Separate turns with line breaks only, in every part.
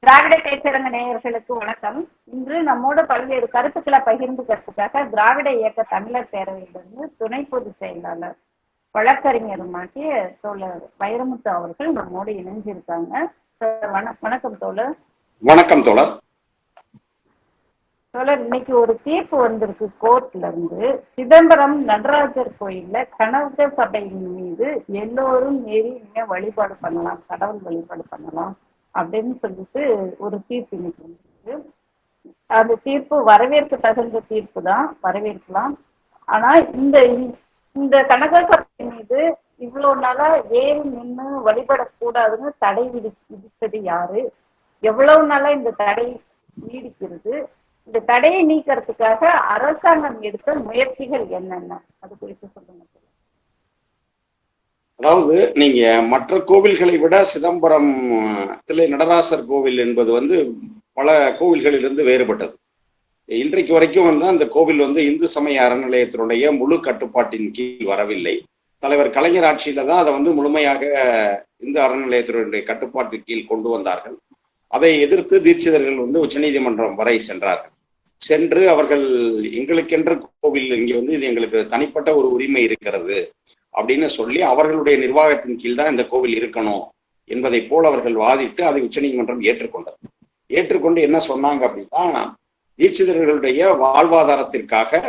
திராவிட பேச்சரங்க நேயர்களுக்கு வணக்கம். இன்று நம்மோடு பல்வேறு கருத்துக்களை பகிர்ந்துக்கிறதுக்காக திராவிட இயக்க தமிழர் பேரவையிலிருந்து துணை பொதுச் செயலாளர் வழக்கறிஞருமாகிய தோழர் வைரமுத்து அவர்கள் நம்மோடு இணைஞ்சிருக்காங்க. வணக்கம் தோழர்.
வணக்கம் தோழர்.
தோழர், இன்னைக்கு ஒரு தீர்ப்பு வந்திருக்கு கோர்ட்ல இருந்து. சிதம்பரம் நடராஜர் கோயில்ல கனக சபையின் மீது எல்லோரும் ஏறி வழிபாடு பண்ணலாம், கடவுள் வழிபாடு பண்ணலாம் அப்படின்னு சொல்லிட்டு ஒரு தீர்ப்பு இன்னைக்கு வந்திருக்கு. அந்த தீர்ப்பு வரவேற்க தகுந்த தீர்ப்பு தான், வரவேற்கலாம். ஆனா இந்த கனக சபை மீது இவ்வளவு நாளா ஏறி நின்று வழிபடக்கூடாதுன்னு தடை விதித்தது யாரு? எவ்வளவு நாளா இந்த தடை நீடிக்கிறது? இந்த தடையை நீக்கிறதுக்காக அரசாங்கம் எடுத்த முயற்சிகள் என்னென்ன, அது குறித்து சொல்லுங்க.
அதாவது நீங்க மற்ற கோவில்களை விட சிதம்பரம் நடராசர் கோவில் என்பது பல கோவில்களிலிருந்து வேறுபட்டது. இன்றைக்கு வரைக்கும் அந்த கோவில் இந்து சமய அறநிலையத்தினுடைய முழு கட்டுப்பாட்டின் கீழ் வரவில்லை. தலைவர் கலைஞர் ஆட்சியில தான் அதை முழுமையாக இந்து அறநிலையத்தினுடைய கட்டுப்பாட்டின் கீழ் கொண்டு வந்தார்கள். அதை எதிர்த்து தீட்சிதர்கள் உச்சநீதிமன்றம் வரை சென்றார்கள். சென்று அவர்கள் எங்களுக்கென்ற கோவில் இங்கே இது எங்களுக்கு தனிப்பட்ட ஒரு உரிமை இருக்கிறது அப்படின்னு சொல்லி அவர்களுடைய நிர்வாகத்தின் கீழ் தான் இந்த கோவில் இருக்கணும் என்பதை போல் அவர்கள் வாதிட்டு அதை உச்சநீதிமன்றம் ஏற்றுக்கொண்டது. ஏற்றுக்கொண்டு என்ன சொன்னாங்க அப்படின்னா, தீட்சிதர்களுடைய வாழ்வாதாரத்திற்காக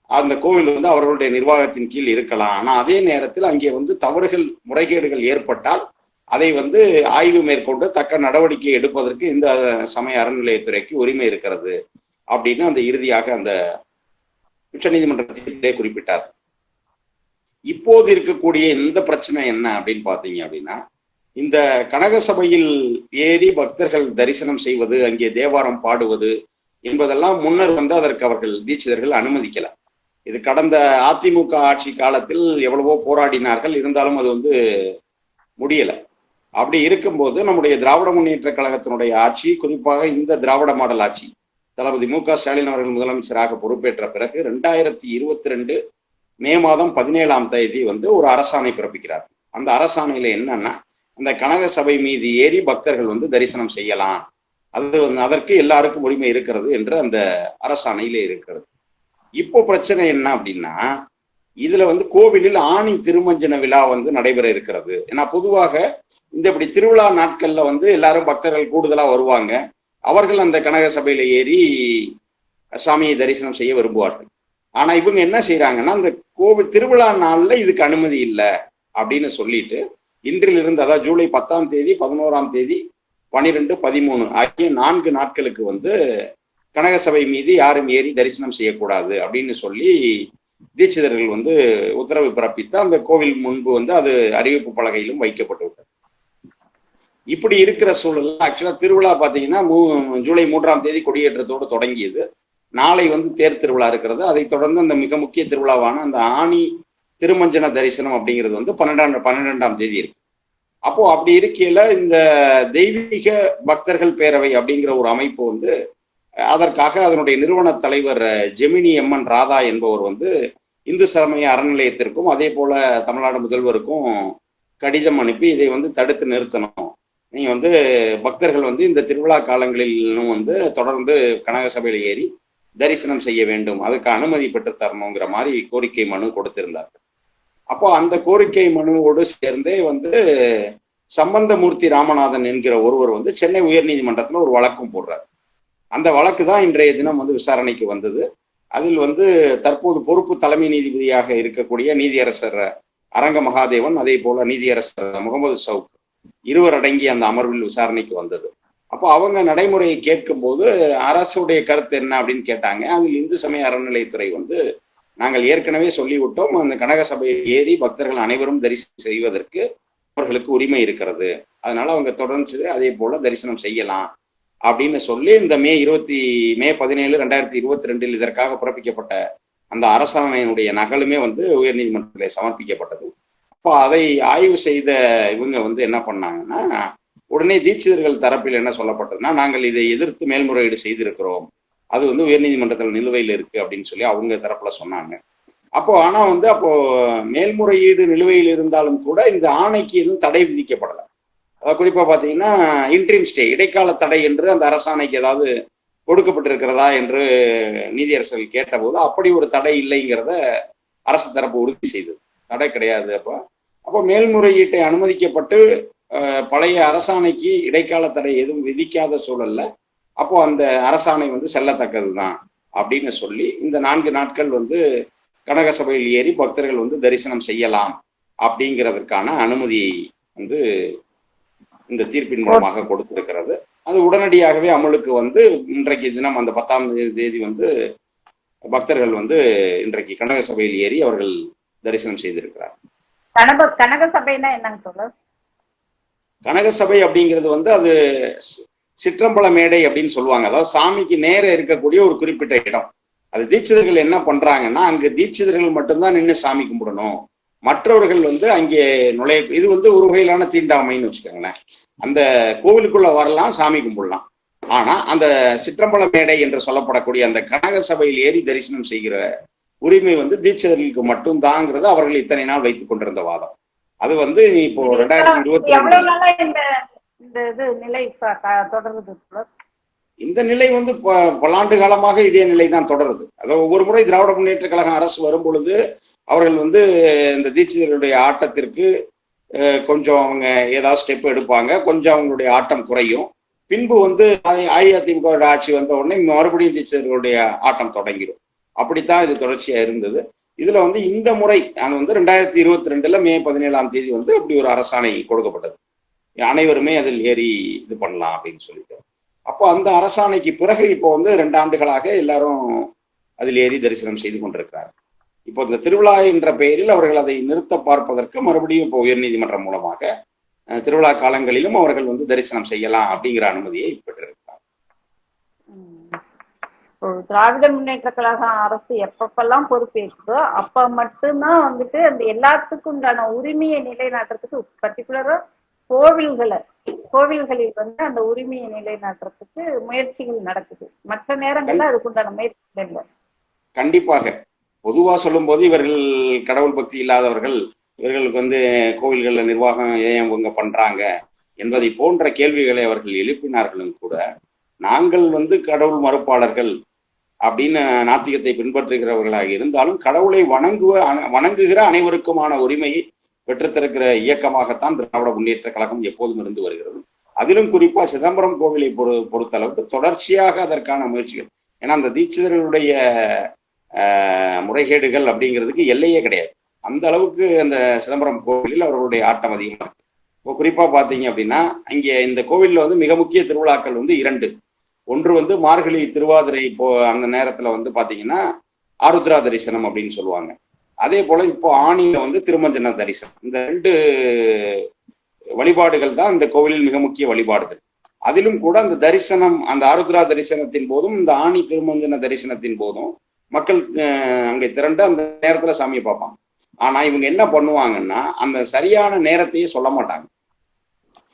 அந்த கோவில் அவர்களுடைய நிர்வாகத்தின் கீழ் இருக்கலாம். ஆனா அதே நேரத்தில் அங்கே தவறுகள் முறைகேடுகள் ஏற்பட்டால் அதை ஆய்வு மேற்கொண்டு தக்க நடவடிக்கை எடுப்பதற்கு இந்த சமய அறநிலையத்துறைக்கு உரிமை இருக்கிறது அப்படின்னு அந்த இறுதியாக அந்த உச்சநீதிமன்றத்திலே குறிப்பிட்டார். இப்போது இருக்கக்கூடிய இந்த பிரச்சனை என்ன அப்படின்னு பாத்தீங்க அப்படின்னா, இந்த கனக சபையில் ஏறி பக்தர்கள் தரிசனம் செய்வது, அங்கே தேவாரம் பாடுவது என்பதெல்லாம் முன்னர் அதற்கு அவர்கள் தீட்சிதர்கள் அனுமதிக்கல. இது கடந்த அதிமுக ஆட்சி காலத்தில் எவ்வளவோ போராடினார்கள், இருந்தாலும் அது முடியல. அப்படி இருக்கும்போது நம்முடைய திராவிட முன்னேற்ற கழகத்தினுடைய ஆட்சி, குறிப்பாக இந்த திராவிட மாடல் ஆட்சி, தளபதி மு.க. ஸ்டாலின் அவர்கள் முதலமைச்சராக பொறுப்பேற்ற பிறகு 2022 மே மாதம் 17ஆம் தேதி ஒரு அரசாணை பிறப்பிக்கிறார். அந்த அரசாணையில என்னன்னா, அந்த கனக சபை மீது ஏறி பக்தர்கள் தரிசனம் செய்யலாம், அது அதற்கு எல்லாருக்கும் உரிமை இருக்கிறது என்று அந்த அரசாணையிலே இருக்கிறது. இப்போ பிரச்சனை என்ன அப்படின்னா, இதுல கோவிலில் ஆணி திருமஞ்சன விழா நடைபெற இருக்கிறது. ஏன்னா பொதுவாக இப்படி திருவிழா நாட்கள்ல எல்லாரும் பக்தர்கள் கூடுதலா வருவாங்க. அவர்கள் அந்த கனக சபையில ஏறி சாமியை தரிசனம் செய்ய விரும்புவார்கள். ஆனா இவங்க என்ன செய்யறாங்கன்னா, அந்த கோவில் திருவிழா நாள்ல இதுக்கு அனுமதி இல்லை அப்படின்னு சொல்லிட்டு இன்றிலிருந்து, அதாவது ஜூலை 10ஆம் தேதி, 11ஆம் தேதி, 12, 13 ஆகிய 4 நாட்களுக்கு கனக சபை மீது யாரும் ஏறி தரிசனம் செய்யக்கூடாது அப்படின்னு சொல்லி தீட்சிதர்கள் உத்தரவு பிறப்பித்து அந்த கோவில் முன்பு அது அறிவிப்பு பலகையிலும் வைக்கப்பட்டு விட்டது. இப்படி இருக்கிற சூழல் ஆக்சுவலா திருவிழா பாத்தீங்கன்னா ஜூலை 3ஆம் தேதி கொடியேற்றத்தோடு தொடங்கியது. நாளை தேர் திருவிழா இருக்கிறது. அதை தொடர்ந்து அந்த மிக முக்கிய திருவிழாவான அந்த ஆணி திருமஞ்சன தரிசனம் அப்படிங்கிறது 12ஆம் தேதி இருக்கு. அப்போ அப்படி இருக்கையில இந்த தெய்வீக பக்தர்கள் பேரவை அப்படிங்கிற ஒரு அமைப்பு அதற்காக அதனுடைய நிறுவன தலைவர் ஜெமினி எம்என் ராதா என்பவர் இந்து சமய அறநிலையத்திற்கும் அதே போல தமிழ்நாடு முதல்வருக்கும் கடிதம் அனுப்பி இதை தடுத்து நிறுத்தணும், நீங்க பக்தர்கள் இந்த திருவிழா காலங்களிலும் தொடர்ந்து கனக சபையில் ஏறி தரிசனம் செய்ய வேண்டும், அதுக்கு அனுமதி பெற்று தரணுங்கிற மாதிரி கோரிக்கை மனு கொடுத்திருந்தார்கள். அப்போ அந்த கோரிக்கை மனுவோடு சேர்ந்தே சம்பந்தமூர்த்தி ராமநாதன் என்கிற ஒருவர் சென்னை உயர்நீதிமன்றத்துல ஒரு வழக்கும் போடுறார். அந்த வழக்கு தான் இன்றைய தினம் விசாரணைக்கு வந்தது. அதில் தற்போது பொறுப்பு தலைமை நீதிபதியாக இருக்கக்கூடிய நீதியரசர் அரங்க மகாதேவன், அதே போல நீதியரசர் முகமது சவுக் இருவர் அடங்கிய அந்த அமர்வில் விசாரணைக்கு வந்தது. அப்போ அவங்க நடைமுறையை கேட்கும் போது அரசுடைய கருத்து என்ன அப்படின்னு கேட்டாங்க. அதில் இந்து சமய அறநிலையத்துறை நாங்கள் ஏற்கனவே சொல்லிவிட்டோம், அந்த கனக சபையில் ஏறி பக்தர்கள் அனைவரும் தரிசனம் செய்வதற்கு அவர்களுக்கு உரிமை இருக்கிறது, அதனால அவங்க தொடர்ந்து அதே போல தரிசனம் செய்யலாம் அப்படின்னு சொல்லி இந்த மே 17, 2022 இதற்காக பிறப்பிக்கப்பட்ட அந்த அரசாணையினுடைய நகலுமே உயர்நீதிமன்றத்தில் சமர்ப்பிக்கப்பட்டது. அப்போ அதை ஆய்வு செய்த இவங்க என்ன பண்ணாங்கன்னா, உடனே தீட்சிதர்கள் தரப்பில் என்ன சொல்லப்பட்டதுன்னா, நாங்கள் இதை எதிர்த்து மேல்முறையீடு செய்திருக்கிறோம், அது உயர்நீதிமன்றத்தில் நிலுவையில் இருக்கு அப்படின்னு சொல்லி அவங்க தரப்புல சொன்னாங்க. அப்போ ஆனா அப்போ மேல்முறையீடு நிலுவையில் இருந்தாலும் கூட இந்த ஆணைக்கு எதுவும் தடை விதிக்கப்படலை. குறிப்பா பாத்தீங்கன்னா இன்ட்ரீம் ஸ்டே, இடைக்கால தடை என்று அந்த அரசாணைக்கு ஏதாவது கொடுக்கப்பட்டிருக்கிறதா என்று நீதியரசர்கள் கேட்டபோது அப்படி ஒரு தடை இல்லைங்கிறத அரசு தரப்பு உறுதி செய்தது. தடை கிடையாது. அப்போ மேல்முறையீட்டை அனுமதிக்கப்பட்டு பழைய அரசாணைக்கு இடைக்கால தடை எதுவும் விதிக்காத சூழல்ல அப்போ அந்த அரசாணை வந்து செல்லத்தக்கதுதான் அப்படின்னு சொல்லி இந்த 4 நாட்கள் வந்து கனக சபையில் ஏறி பக்தர்கள் வந்து தரிசனம் செய்யலாம் அப்படிங்கிறதுக்கான அனுமதியை வந்து இந்த தீர்ப்பின் மூலமாக கொடுத்திருக்கிறது. அது உடனடியாகவே அமலுக்கு வந்து இன்றைக்கு தினம் அந்த 10ஆம் தேதி வந்து பக்தர்கள் வந்து இன்றைக்கு கனக சபையில் ஏறி அவர்கள் தரிசனம் செய்திருக்கிறார்.
கனக சபைனா என்னங்க சொல்ல?
கனக சபை அப்படிங்கிறது வந்து அது சிற்றம்பல மேடை அப்படின்னு சொல்லுவாங்க. அதாவது சாமிக்கு நேர இருக்கக்கூடிய ஒரு குறிப்பிட்ட இடம். அது தீட்சிதர்கள் என்ன பண்றாங்கன்னா அங்கு தீட்சிதர்கள் மட்டும்தான் நின்று சாமி கும்பிடணும், மற்றவர்கள் வந்து அங்கே நுழைய, இது வந்து ஒரு வகையிலான தீண்டாமைன்னு வச்சுக்கோங்களேன். அந்த கோவிலுக்குள்ள வரலாம், சாமி கும்பிடலாம். ஆனா அந்த சிற்றம்பல மேடை என்று சொல்லப்படக்கூடிய அந்த கனக சபையில் ஏறி தரிசனம் செய்கிற உரிமை வந்து தீட்சிதர்களுக்கு மட்டும் தாங்கிறது அவர்கள் இத்தனை நாள் வைத்துக் கொண்டிருந்த வாதம். அது வந்து இப்போ 2022 இந்த நிலை வந்து பல்லாண்டு காலமாக இதே நிலை தான் தொடருது. அதாவது ஒவ்வொரு முறை திராவிட முன்னேற்ற கழகம் அரசு வரும் பொழுது அவர்கள் வந்து இந்த தீட்சிதர்களுடைய ஆட்டத்திற்கு கொஞ்சம் அவங்க ஏதாவது ஸ்டெப் எடுப்பாங்க, கொஞ்சம் அவங்களுடைய ஆட்டம் குறையும். பின்பு வந்து அஇஅதிமுக ஆட்சி வந்த உடனே மறுபடியும் தீட்சிதர்களுடைய ஆட்டம் தொடங்கிடும். அப்படித்தான் இது தொடர்ச்சியா இருந்தது. இதுல வந்து இந்த முறை அது வந்து 2022 மே 17ஆம் தேதி வந்து அப்படி ஒரு அரசாணை கொடுக்கப்பட்டது. அனைவருமே அதில் ஏறி இது பண்ணலாம் அப்படின்னு சொல்லிட்டு. அப்போ அந்த அரசாணைக்கு பிறகு இப்போ வந்து 2 ஆண்டுகளாக எல்லாரும் அதில் ஏறி தரிசனம் செய்து கொண்டிருக்கிறார். இப்போ இந்த திருவிழா என்ற பெயரில் அவர்கள் அதை நிறுத்த பார்ப்பதற்கு மறுபடியும் இப்போ உயர்நீதிமன்றம் மூலமாக திருவிழா காலங்களிலும் அவர்கள் வந்து தரிசனம் செய்யலாம் அப்படிங்கிற அனுமதியை பெற்றிருக்கிறார்.
திராவிட முன்னேற்ற கழகம் அரசு எப்பப்பெல்லாம் பொறுப்பேற்றோ அப்ப மட்டும்தான் வந்துட்டு அந்த எல்லாத்துக்கும் உண்டான உரிமையை நிலைநாட்டுறதுக்கு, பர்டிகுலரா கோவில்களில் வந்து அந்த உரிமையை நிலைநாட்டுறதுக்கு முயற்சிகள் நடக்குது. மற்ற நேரங்கள்ல அதுக்குண்டான முயற்சிகள் இல்லை.
கண்டிப்பாக. பொதுவா சொல்லும் போது இவர்கள் கடவுள் பக்தி இல்லாதவர்கள், இவர்களுக்கு வந்து கோவில்கள்ல நிர்வாகம் ஏன் இவங்க பண்றாங்க என்பதை போன்ற கேள்விகளை அவர்கள் எழுப்பினார்களும் கூட, நாங்கள் வந்து கடவுள் மறுப்பாளர்கள் அப்படின்னு நாத்திகத்தை பின்பற்றுகிறவர்களாக இருந்தாலும் கடவுளை வணங்குகிற அனைவருக்குமான உரிமையை பெற்றுத்தருக்கிற இயக்கமாகத்தான் திராவிட முன்னேற்ற கழகம் எப்போதும் இருந்து வருகிறது. அதிலும் குறிப்பா சிதம்பரம் கோவிலை பொறுத்தளவுக்கு தொடர்ச்சியாக அதற்கான முயற்சிகள். ஏன்னா அந்த தீட்சிதர்களுடைய முறைகேடுகள் அப்படிங்கிறதுக்கு எல்லையே கிடையாது. அந்த அளவுக்கு அந்த சிதம்பரம் கோவிலில் அவர்களுடைய ஆட்டம் அதிகமாக இருக்கு. இப்போ குறிப்பா பாத்தீங்க அப்படின்னா இங்கே இந்த கோவில்ல வந்து மிக முக்கிய திருவிழாக்கள் வந்து 2. ஒன்று வந்து மார்கழி திருவாதிரை, இப்போ அந்த நேரத்துல வந்து பாத்தீங்கன்னா ஆருத்ரா தரிசனம் அப்படின்னு சொல்லுவாங்க. அதே போல இப்போ ஆணியில வந்து திருமஞ்சன தரிசனம். இந்த 2 வழிபாடுகள் தான் இந்த கோவிலில் மிக முக்கிய வழிபாடுகள். அதிலும் கூட அந்த தரிசனம், அந்த ஆருத்ரா தரிசனத்தின் போதும் இந்த ஆணி திருமஞ்சன தரிசனத்தின் போதும் மக்கள் அங்கே திரண்டு அந்த நேரத்துல சாமியை பார்ப்பாங்க. ஆனா இவங்க என்ன பண்ணுவாங்கன்னா அந்த சரியான நேரத்தையே சொல்ல மாட்டாங்க.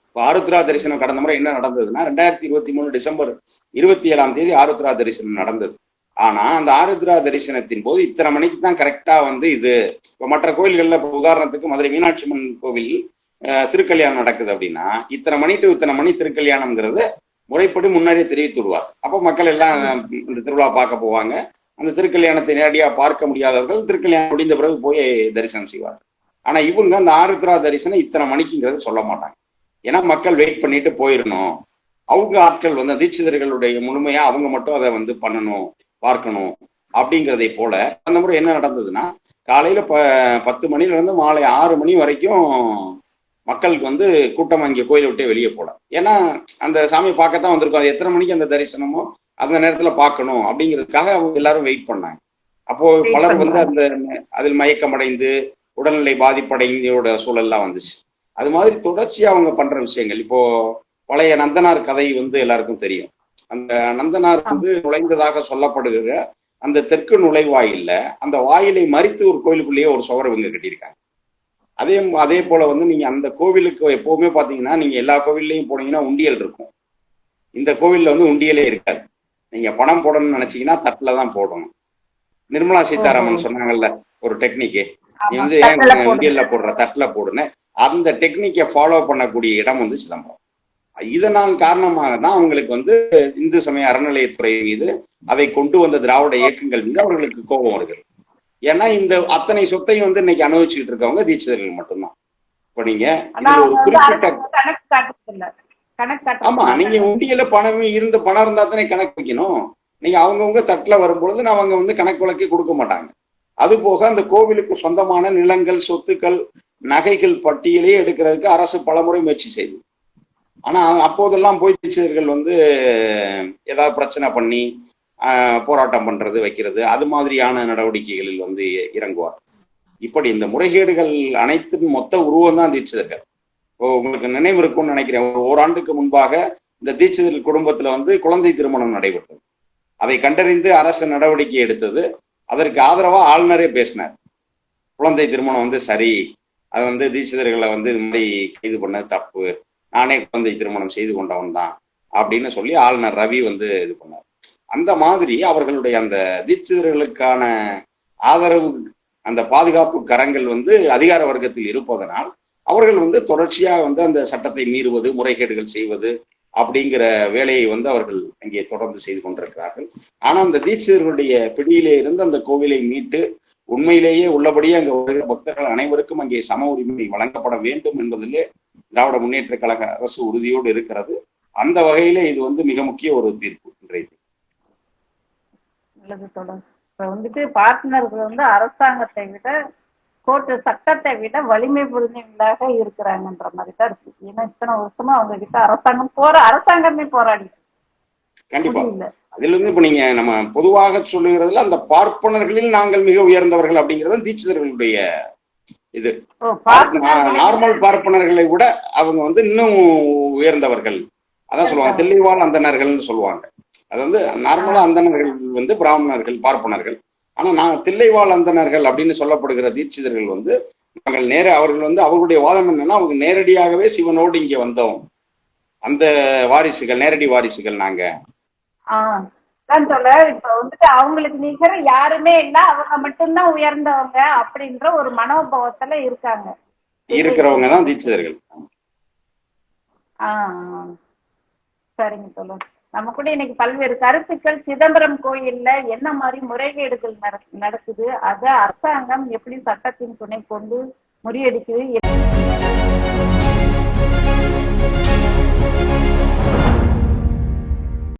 இப்போ ஆருத்ரா தரிசனம் கடந்த முறை என்ன நடந்ததுன்னா 2023 டிசம்பர் 27ஆம் தேதி ஆருத்ரா தரிசனம் நடந்தது. ஆனா அந்த ஆருத்ரா தரிசனத்தின் போது இத்தனை மணிக்கு தான் கரெக்டா வந்து இது. இப்போ மற்ற கோயில்கள்ல இப்போ உதாரணத்துக்கு மதுரை மீனாட்சி அம்மன் கோவில் திருக்கல்யாணம் நடக்குது அப்படின்னா இத்தனை மணி டு இத்தனை மணி திருக்கல்யாணம்ங்கிறது முறைப்படி முன்னரே தெரிவித்து விடுவார். அப்போ மக்கள் எல்லாம் இந்த திருவிழா பார்க்க போவாங்க. அந்த திருக்கல்யாணத்தை நேரடியா பார்க்க முடியாதவர்கள் திருக்கல்யாணம் முடிந்த பிறகு போய் தரிசனம் செய்வார். ஆனா இவங்க அந்த ஆருத்ரா தரிசனம் இத்தனை மணிக்குங்கிறது சொல்ல மாட்டாங்க. ஏன்னா மக்கள் வெயிட் பண்ணிட்டு போயிடணும். அவங்க ஆட்கள் வந்து தீட்சிதர்களுடைய முழுமையா அவங்க மட்டும் அதை வந்து பண்ணணும், பார்க்கணும் அப்படிங்கிறதை போல அந்த முறை என்ன நடந்ததுன்னா காலையில 10 மணில இருந்து மாலை 6 மணி வரைக்கும் மக்களுக்கு வந்து கூட்டம் அங்கே கோயிலை விட்டே வெளியே போல. ஏன்னா அந்த சாமியை பார்க்கத்தான் வந்திருக்கும். அது எத்தனை மணிக்கு அந்த தரிசனமோ அந்த நேரத்துல பார்க்கணும் அப்படிங்கிறதுக்காக அவங்க எல்லாரும் வெயிட் பண்ணாங்க. அப்போ பலர் வந்து அந்த அதில் மயக்கமடைந்து உடல்நிலை பாதிப்படைந்தோட சூழல்லாம் வந்துச்சு. அது மாதிரி தொடர்ச்சியா அவங்க பண்ற விஷயங்கள். இப்போ பழைய நந்தனார் கதை வந்து எல்லாருக்கும் தெரியும். அந்த நந்தனார் வந்து நுழைந்ததாக சொல்லப்படுகிற அந்த தெற்கு நுழைவாயில்ல அந்த வாயிலை மறித்து ஒரு கோயிலுக்குள்ளேயே ஒரு சுவர் இவங்க கட்டியிருக்காங்க. அதே போல வந்து நீங்க அந்த கோவிலுக்கு எப்பவுமே பாத்தீங்கன்னா நீங்க எல்லா கோவில்லையும் போனீங்கன்னா உண்டியல் இருக்கும். இந்த கோவில்ல வந்து உண்டியலே இருக்காது. நீங்க பணம் போடணும்னு நினைச்சீங்கன்னா தட்டுல தான் போடணும். நிர்மலா சீதாராமன் சொன்னாங்கல்ல ஒரு டெக்னிக்கு, நீ
ஆமா,
வந்து ஏன்
தட்டுல போடுங்க.
உண்டியல்ல போடுற, தட்டுல போடுன்னு அந்த டெக்னிக்கை ஃபாலோ பண்ணக்கூடிய இடம் வந்து சிதம்பரம். இதனால் காரணமாக தான் அவங்களுக்கு வந்து இந்து சமய அறநிலையத்துறை மீது, அதை கொண்டு வந்த திராவிட இயக்கங்கள் மீது அவர்களுக்கு கோபம் வருகிறது. ஏன்னா இந்த அத்தனை சொத்தையும் வந்து இன்னைக்கு அனுபவிச்சுட்டு இருக்கவங்க தீட்சிதர்கள் மட்டும்தான். இப்ப நீங்க
ஆனா
இதுல ஒரு
அவங்க வந்து
குறிப்பிட்ட
அரசு கணக்கு காட்டுறது இல்ல. கணக்கு
ஆமா,
காட்டுறது
நீங்க
மாட்டாங்க.
உண்டியல பணம் இருந்தா தானே கணக்கு வைக்கணும். நீங்க அவங்கவுங்க தட்டுல வரும்பொழுது அவங்க வந்து கணக்கு வழக்கே கொடுக்க மாட்டாங்க. அது போக அந்த கோவிலுக்கு சொந்தமான நிலங்கள், சொத்துக்கள், நகைகள் பட்டியலையே எடுக்கிறதுக்கு அரசு பலமுறை முயற்சி செய்யுது. ஆனா அப்போதெல்லாம் போய் தீட்சிதர்கள் வந்து ஏதாவது பிரச்சனை பண்ணி போராட்டம் பண்றது, வைக்கிறது, அது மாதிரியான நடவடிக்கைகளில் வந்து இறங்குவார். இப்படி இந்த முறைகேடுகள் அனைத்தின் மொத்த உருவம் தான் தீட்சிதர்கள். உங்களுக்கு நினைவு இருக்கும்னு நினைக்கிறேன், ஓராண்டுக்கு முன்பாக இந்த தீட்சிதர்கள் குடும்பத்துல வந்து குழந்தை திருமணம் நடைபெற்றது. அதை கண்டறிந்து அரசு நடவடிக்கை எடுத்தது. அதற்கு ஆதரவா ஆளுநரே பேசினார். குழந்தை திருமணம் வந்து சரி, அது வந்து தீட்சிதர்களை வந்து இது மாதிரி கைது பண்ண தப்பு, நானே குழந்தை திருமணம் செய்து கொண்டவன் தான் அப்படின்னு சொல்லி ஆளுநர் ரவி வந்து இது பண்ணார். அந்த மாதிரி அவர்களுடைய அந்த தீட்சிதர்களுக்கான ஆதரவு, அந்த பாதுகாப்பு கரங்கள் வந்து அதிகார வர்க்கத்தில் இருப்பதனால் அவர்கள் வந்து தொடர்ச்சியா வந்து அந்த சட்டத்தை மீறுவது, முறைகேடுகள் செய்வது அப்படிங்கிற வேலையை வந்து அவர்கள் அங்கே தொடர்ந்து செய்து கொண்டிருக்கிறார்கள். ஆனா அந்த தீட்சிதர்களுடைய பிடியிலே இருந்து அந்த கோவிலை மீட்டு உண்மையிலேயே உள்ளபடியே அங்கே வருகிற பக்தர்கள் அனைவருக்கும் அங்கே சம உரிமை வழங்கப்பட வேண்டும் என்பதிலே திராவிட முன்னேற்ற கழக அரசு உறுதியோடு இருக்கிறது. அந்த வகையில இது வந்து மிக முக்கிய ஒரு தீர்ப்பு இன்றைய.
நல்லது தொடர். இப்ப வந்துட்டு பார்ட்னர்கள் வந்து அரசாங்கத்தை விட, கோர்ட்டு சட்டத்தை விட வலிமை புரிஞ்சவங்களாக இருக்கிறாங்கன்ற மாதிரி தான் இருக்கு. ஏன்னா இத்தனை வருஷமா அவங்க கிட்ட அரசாங்கமே போராடி
கண்டிப்பா.
முடியல.
அதுல இருந்து இப்ப நீங்க நம்ம பொதுவாக சொல்லுகிறதுல அந்த பார்ப்பனர்களில் நாங்கள் மிக உயர்ந்தவர்கள் அப்படிங்கிறது தீட்சிதர்களுடைய இது. நார்மல் பார்ப்பனர்களை விட அவங்க வந்து இன்னும் உயர்ந்தவர்கள். அதான் சொல்லுவாங்க, தில்லைவாழ் அந்தணர்கள்னு சொல்லுவாங்க. அது வந்து நார்மலா அந்தணர்கள் வந்து பிராமணர்கள், பார்ப்பனர்கள். ஆனா நான் தில்லைவாழ் அந்தணர்கள் அப்படின்னு சொல்லப்படுகிற தீட்சிதர்கள் வந்து நாங்கள் அவர்கள் வந்து அவர்களுடைய வாதம் என்னன்னா, அவங்க நேரடியாகவே சிவனோடு இங்க வந்தோம், அந்த வாரிசுகள், நேரடி வாரிசுகள் நாங்க.
இப்ப வந்துட்டு அவங்களுக்கு நிகர யாருமே இல்ல, அவங்க மட்டும்தான் உயர்ந்தவங்க அப்படின்ற ஒரு மனோபாவத்துல இருக்காங்க,
இருக்கிறவங்க தான் தீட்சிதர்கள்.
சரிங்க தோழர். நம்ம கூட இன்னைக்கு பல்வேறு கருத்துக்கள், சிதம்பரம் கோயில்ல என்ன மாதிரி முறைகேடுகள் நடக்குது, அத அரசாங்கம் எப்படி சட்டத்தின் துணை கொண்டு முறியடிக்குது.